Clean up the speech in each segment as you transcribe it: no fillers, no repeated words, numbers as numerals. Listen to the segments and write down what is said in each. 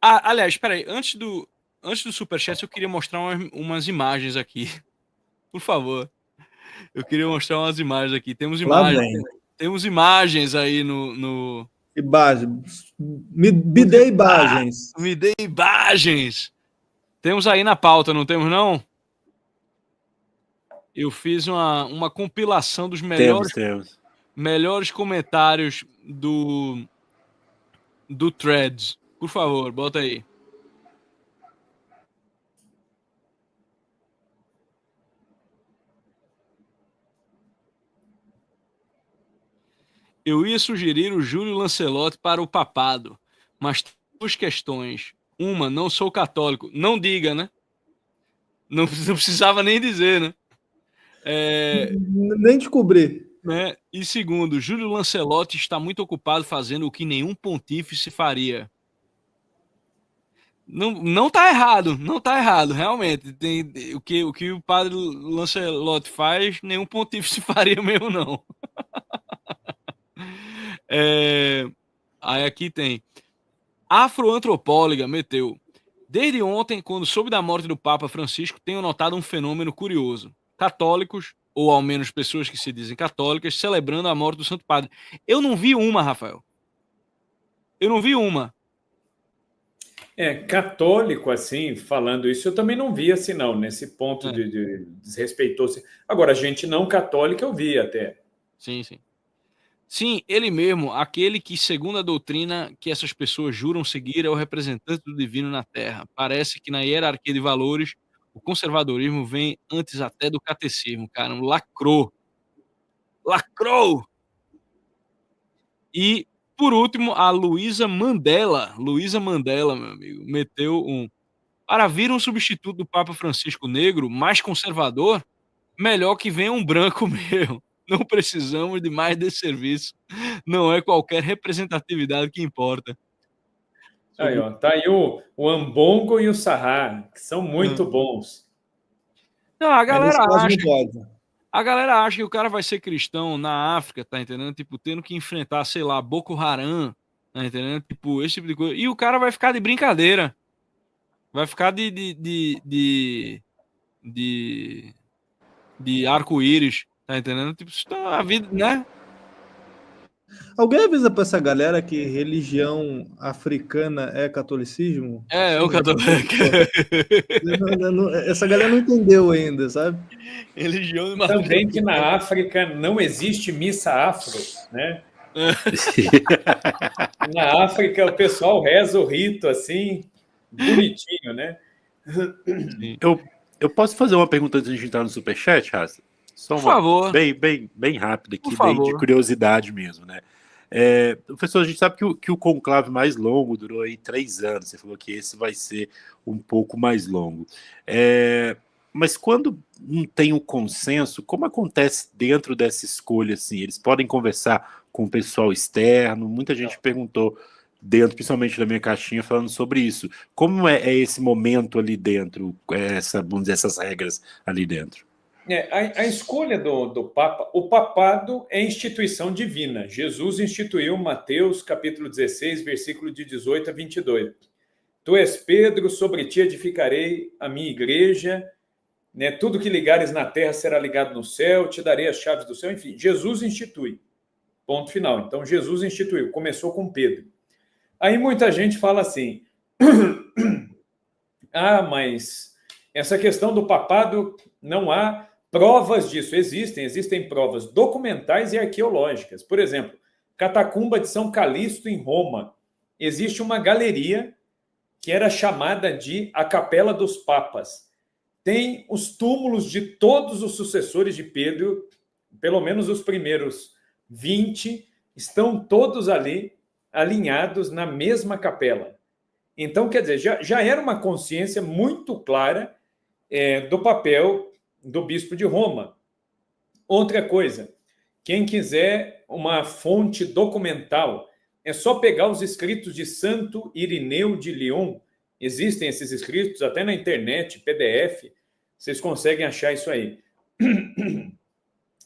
Aliás, espera aí. Antes do Superchat, eu queria mostrar umas imagens aqui. Por favor. Eu queria mostrar umas imagens aqui. Lá vem. Temos imagens aí no... Imagens. Me dê imagens. Me dê imagens. Temos aí na pauta, não temos, não? Eu fiz uma compilação dos melhores comentários do Threads. Por favor, bota aí. Eu ia sugerir o Júlio Lancelotti para o papado, mas duas questões. Uma, não sou católico. Não diga, né? Não precisava nem dizer, né? Nem descobri. Né? E segundo, Júlio Lancelotti está muito ocupado fazendo o que nenhum pontífice faria. Não tá errado, não tá errado, realmente. Tem, o que o padre Lancelotti faz, nenhum pontífice faria mesmo, não. Aí aqui tem. Afroantropóloga meteu. Desde ontem, quando soube da morte do Papa Francisco, tenho notado um fenômeno curioso. Católicos, ou ao menos pessoas que se dizem católicas, celebrando a morte do Santo Padre. Eu não vi uma, Rafael. Eu não vi uma. Católico, assim, falando isso, eu também não vi assim, não, nesse ponto de desrespeitou-se. Agora, gente não católica eu vi até. Sim, sim. Sim, ele mesmo, aquele que, segundo a doutrina que essas pessoas juram seguir, é o representante do divino na Terra. Parece que na hierarquia de valores, o conservadorismo vem antes até do catecismo, cara. Lacrou. Lacrou! E, por último, a Luísa Mandela, meu amigo, meteu um. Para vir um substituto do Papa Francisco negro, mais conservador, melhor que venha um branco mesmo. Não precisamos de mais desse serviço. Não é qualquer representatividade que importa. Aí, ó, tá aí o Ambongo e o Sarra, que são muito bons. Não, a galera acha que o cara vai ser cristão na África, tá entendendo? Tipo, tendo que enfrentar, sei lá, Boko Haram, tá entendendo? Tipo, esse tipo de coisa. E o cara vai ficar de brincadeira. Vai ficar de arco-íris, tá entendendo? Tipo, a vida, né? Alguém avisa pra essa galera que religião africana é catolicismo? É o catolicismo. Essa galera não entendeu ainda, sabe? Religião de Também que na África não existe missa afro, né? Na África o pessoal reza o rito assim, bonitinho, né? Eu posso fazer uma pergunta antes de a gente entrar no Superchat, Raça? Só Por favor. Bem rápida aqui, bem de curiosidade mesmo, né? Professor, a gente sabe que o conclave mais longo durou aí 3 anos. Você falou que esse vai ser um pouco mais longo. Mas quando não tem um consenso, como acontece dentro dessa escolha? Assim, eles podem conversar com o pessoal externo? Muita gente perguntou dentro, principalmente da minha caixinha, falando sobre isso. Como é esse momento ali dentro, vamos dizer, essas regras ali dentro? A escolha do Papa, o papado é instituição divina. Jesus instituiu Mateus capítulo 16, versículo de 18 a 22. Tu és Pedro, sobre ti edificarei a minha igreja, né? Tudo que ligares na terra será ligado no céu, te darei as chaves do céu. Enfim, Jesus institui. Ponto final. Então, Jesus instituiu, começou com Pedro. Aí muita gente fala assim, mas essa questão do papado, não há provas disso. Existem provas documentais e arqueológicas. Por exemplo, Catacumba de São Calixto, em Roma. Existe uma galeria que era chamada de a Capela dos Papas. Tem os túmulos de todos os sucessores de Pedro, pelo menos os primeiros 20, estão todos ali alinhados na mesma capela. Então, quer dizer, já era uma consciência muito clara do papel do bispo de Roma. Outra coisa, quem quiser uma fonte documental, é só pegar os escritos de Santo Irineu de Lyon. Existem esses escritos até na internet, PDF, vocês conseguem achar isso aí.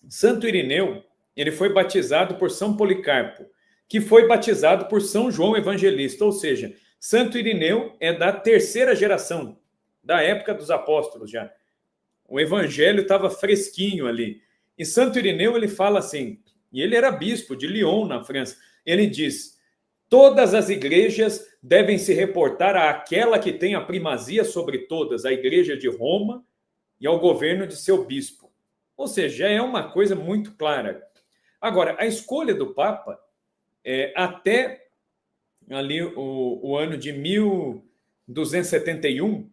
Santo Irineu, ele foi batizado por São Policarpo, que foi batizado por São João Evangelista, ou seja, Santo Irineu é da terceira geração, da época dos apóstolos já. O evangelho estava fresquinho ali. E Santo Irineu, ele fala assim, e ele era bispo de Lyon, na França, ele diz, todas as igrejas devem se reportar àquela que tem a primazia sobre todas, a igreja de Roma, e ao governo de seu bispo. Ou seja, é uma coisa muito clara. Agora, a escolha do Papa, até ali o ano de 1271,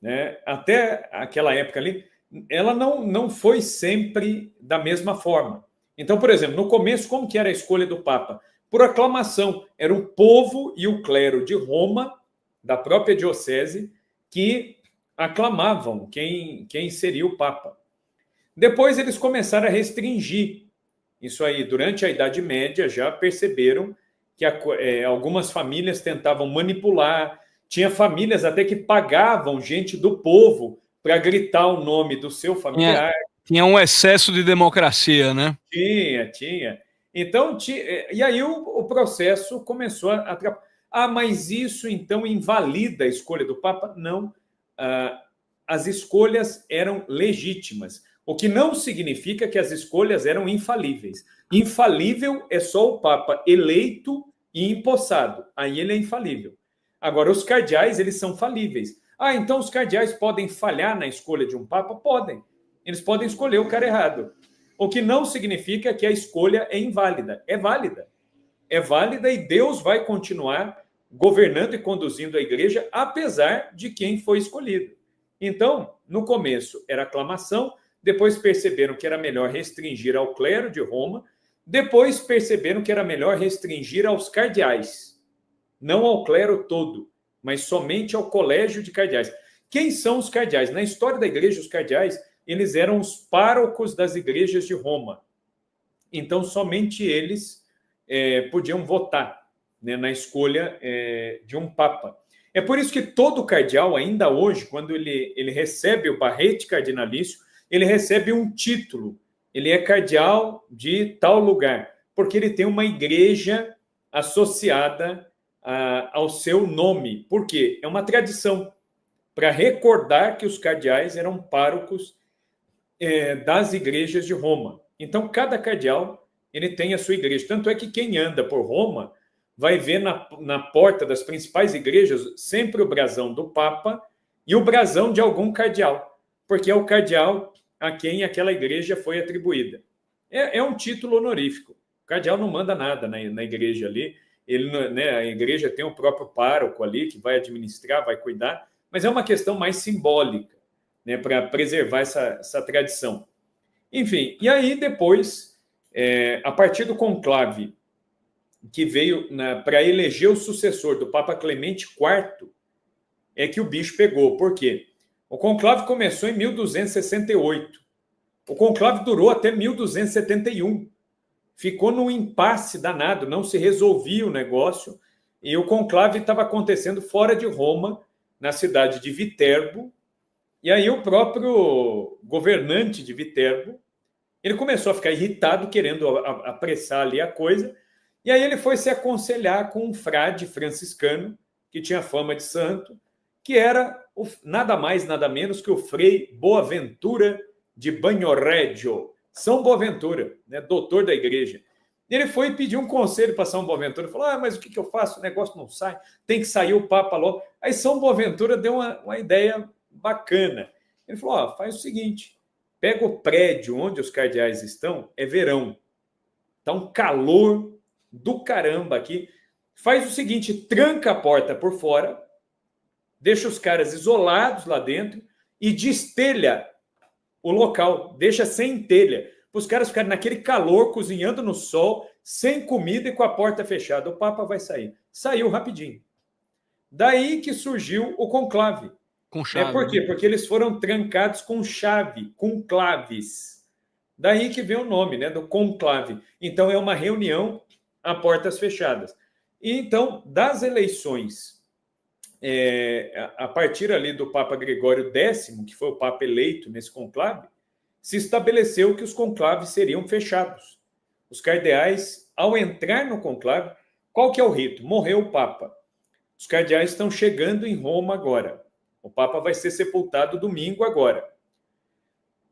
né, até aquela época ali, ela não foi sempre da mesma forma. Então, por exemplo, no começo, como que era a escolha do Papa? Por aclamação. Era o povo e o clero de Roma, da própria diocese, que aclamavam quem seria o Papa. Depois eles começaram a restringir isso aí. Durante a Idade Média já perceberam que algumas famílias tentavam manipular, tinha famílias até que pagavam gente do povo para gritar o nome do seu familiar. Tinha um excesso de democracia, né? Tinha. Então, e aí o processo começou a atrapalhar. Mas isso então invalida a escolha do Papa? Não. As escolhas eram legítimas, o que não significa que as escolhas eram infalíveis. Infalível é só o Papa eleito e empossado. Aí ele é infalível. Agora, os cardeais, eles são falíveis. Então os cardeais podem falhar na escolha de um Papa? Podem. Eles podem escolher o cara errado. O que não significa que a escolha é inválida. É válida. É válida e Deus vai continuar governando e conduzindo a igreja, apesar de quem foi escolhido. Então, no começo era aclamação, depois perceberam que era melhor restringir ao clero de Roma, depois perceberam que era melhor restringir aos cardeais, não ao clero todo, mas somente ao colégio de cardeais. Quem são os cardeais? Na história da igreja, os cardeais, eles eram os párocos das igrejas de Roma. Então, somente eles podiam votar, né, na escolha de um papa. É por isso que todo cardeal, ainda hoje, quando ele recebe o barrete cardinalício, ele recebe um título. Ele é cardeal de tal lugar, porque ele tem uma igreja associada ao seu nome. Por quê? É uma tradição para recordar que os cardeais eram párocos das igrejas de Roma. Então, cada cardeal ele tem a sua igreja. Tanto é que quem anda por Roma vai ver na porta das principais igrejas sempre o brasão do Papa e o brasão de algum cardeal, porque é o cardeal a quem aquela igreja foi atribuída. É um título honorífico. O cardeal não manda nada na igreja ali. A igreja tem o próprio pároco ali que vai administrar, vai cuidar, mas é uma questão mais simbólica, né, para preservar essa tradição. Enfim, e aí depois, a partir do conclave que veio para eleger o sucessor do Papa Clemente IV, é que o bicho pegou. Por quê? O conclave começou em 1268. O conclave durou até 1271. Ficou num impasse danado, não se resolvia o negócio, e o conclave estava acontecendo fora de Roma, na cidade de Viterbo, e aí o próprio governante de Viterbo, ele começou a ficar irritado, querendo apressar ali a coisa, e aí ele foi se aconselhar com um frade franciscano, que tinha fama de santo, que era nada mais, nada menos que o Frei Boaventura de Bagnoregio, São Boaventura, né, doutor da igreja. Ele foi pedir um conselho para São Boaventura, falou, mas o que eu faço? O negócio não sai, tem que sair o Papa logo. Aí São Boaventura deu uma ideia bacana. Ele falou, faz o seguinte, pega o prédio onde os cardeais estão, é verão, tá um calor do caramba aqui, faz o seguinte, tranca a porta por fora, deixa os caras isolados lá dentro e destelha o local, deixa sem telha, para os caras ficarem naquele calor, cozinhando no sol, sem comida e com a porta fechada. O Papa vai sair. Saiu rapidinho. Daí que surgiu o conclave. Com chave. Por quê? Porque eles foram trancados com chave, com claves. Daí que vem o nome, né, do conclave. Então, é uma reunião a portas fechadas. E então, das eleições, a partir ali do Papa Gregório X, que foi o Papa eleito nesse conclave, se estabeleceu que os conclaves seriam fechados. Os cardeais, ao entrar no conclave, qual que é o rito? Morreu o Papa. Os cardeais estão chegando em Roma agora. O Papa vai ser sepultado domingo agora.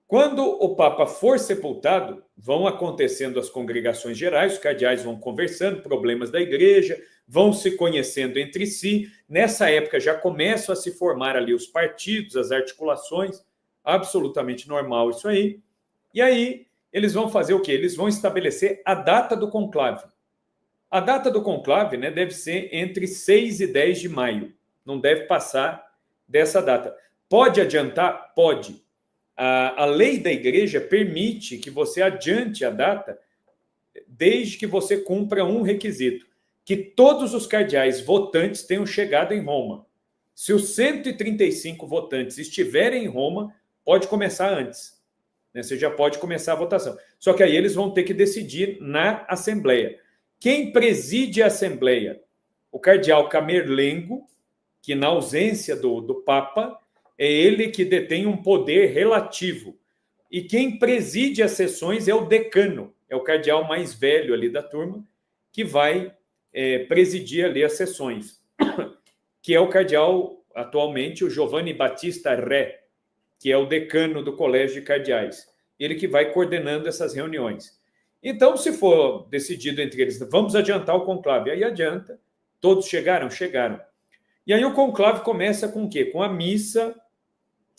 Quando o Papa for sepultado, vão acontecendo as congregações gerais, os cardeais vão conversando, problemas da igreja, vão se conhecendo entre si. Nessa época já começam a se formar ali os partidos, as articulações, absolutamente normal isso aí. E aí eles vão fazer o quê? Eles vão estabelecer a data do conclave. A data do conclave, né, deve ser entre 6 e 10 de maio. Não deve passar dessa data. Pode adiantar? Pode. A lei da igreja permite que você adiante a data desde que você cumpra um requisito, que todos os cardeais votantes tenham chegado em Roma. Se os 135 votantes estiverem em Roma, pode começar antes. Né? Você já pode começar a votação. Só que aí eles vão ter que decidir na Assembleia. Quem preside a Assembleia? O cardeal Camerlengo, que na ausência do Papa, é ele que detém um poder relativo. E quem preside as sessões é o decano, é o cardeal mais velho ali da turma, que vai presidir ali as sessões, que é o cardeal, atualmente, o Giovanni Battista Re, que é o decano do Colégio de Cardeais. Ele que vai coordenando essas reuniões. Então, se for decidido entre eles, vamos adiantar o conclave, aí adianta. Todos chegaram? Chegaram. E aí o conclave começa com o quê? Com a missa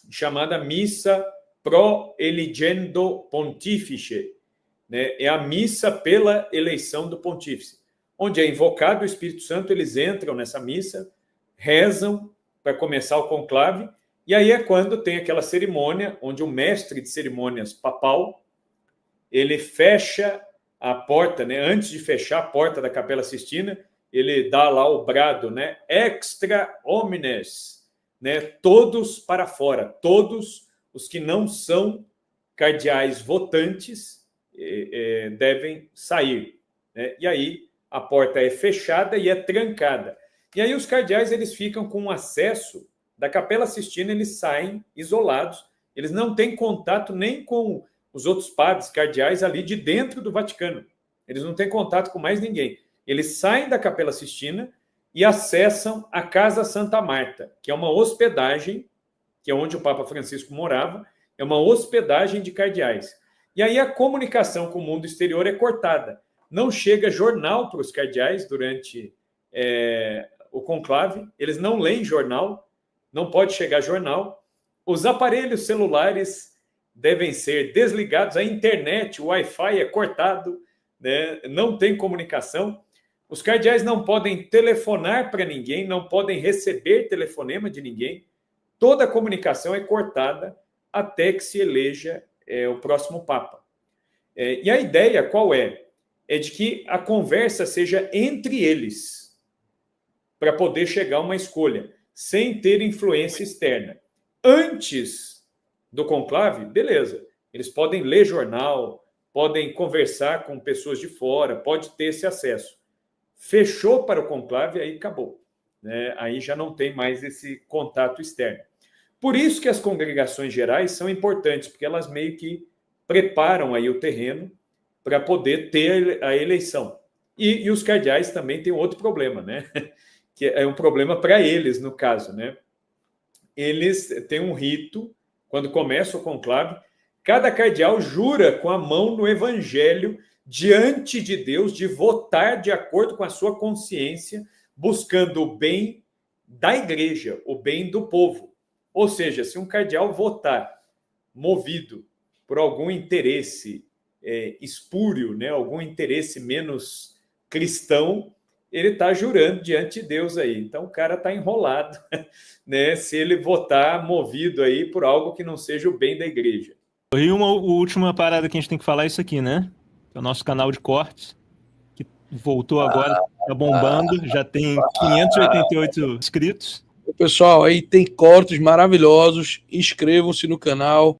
chamada Missa Pro Eligendo Pontifice, né? É a missa pela eleição do pontífice, onde é invocado o Espírito Santo, eles entram nessa missa, rezam para começar o conclave, e aí é quando tem aquela cerimônia, onde o mestre de cerimônias papal, ele fecha a porta, né? Antes de fechar a porta da Capela Sistina, ele dá lá o brado, né? Extra homines, né? Todos para fora, todos os que não são cardeais votantes devem sair, né? E aí a porta é fechada e é trancada. E aí os cardeais eles ficam com acesso da Capela Sistina, eles saem isolados, eles não têm contato nem com os outros padres cardeais ali de dentro do Vaticano. Eles não têm contato com mais ninguém. Eles saem da Capela Sistina e acessam a Casa Santa Marta, que é uma hospedagem, que é onde o Papa Francisco morava, é uma hospedagem de cardeais. E aí a comunicação com o mundo exterior é cortada. Não chega jornal para os cardeais durante o conclave, eles não leem jornal, não pode chegar jornal. Os aparelhos celulares devem ser desligados, a internet, o Wi-Fi é cortado, né? Não tem comunicação. Os cardeais não podem telefonar para ninguém, não podem receber telefonema de ninguém. Toda a comunicação é cortada até que se eleja o próximo Papa. E a ideia qual é? É de que a conversa seja entre eles, para poder chegar a uma escolha, sem ter influência externa. Antes do conclave, beleza, eles podem ler jornal, podem conversar com pessoas de fora, pode ter esse acesso. Fechou para o conclave, aí acabou, né? Aí já não tem mais esse contato externo. Por isso que as congregações gerais são importantes, porque elas meio que preparam aí o terreno para poder ter a eleição. E os cardeais também têm outro problema, né? Que é um problema para eles, no caso, né? Eles têm um rito, quando começa o conclave, cada cardeal jura com a mão no evangelho diante de Deus de votar de acordo com a sua consciência, buscando o bem da igreja, o bem do povo. Ou seja, se um cardeal votar movido por algum interesse espúrio, né, algum interesse menos cristão, ele está jurando diante de Deus aí. Então o cara está enrolado, né, se ele votar movido aí por algo que não seja o bem da igreja. E uma última parada que a gente tem que falar é isso aqui, né? É o nosso canal de cortes, que voltou agora, tá bombando, já tem 588 inscritos. Pessoal, aí tem cortes maravilhosos, inscrevam-se no canal,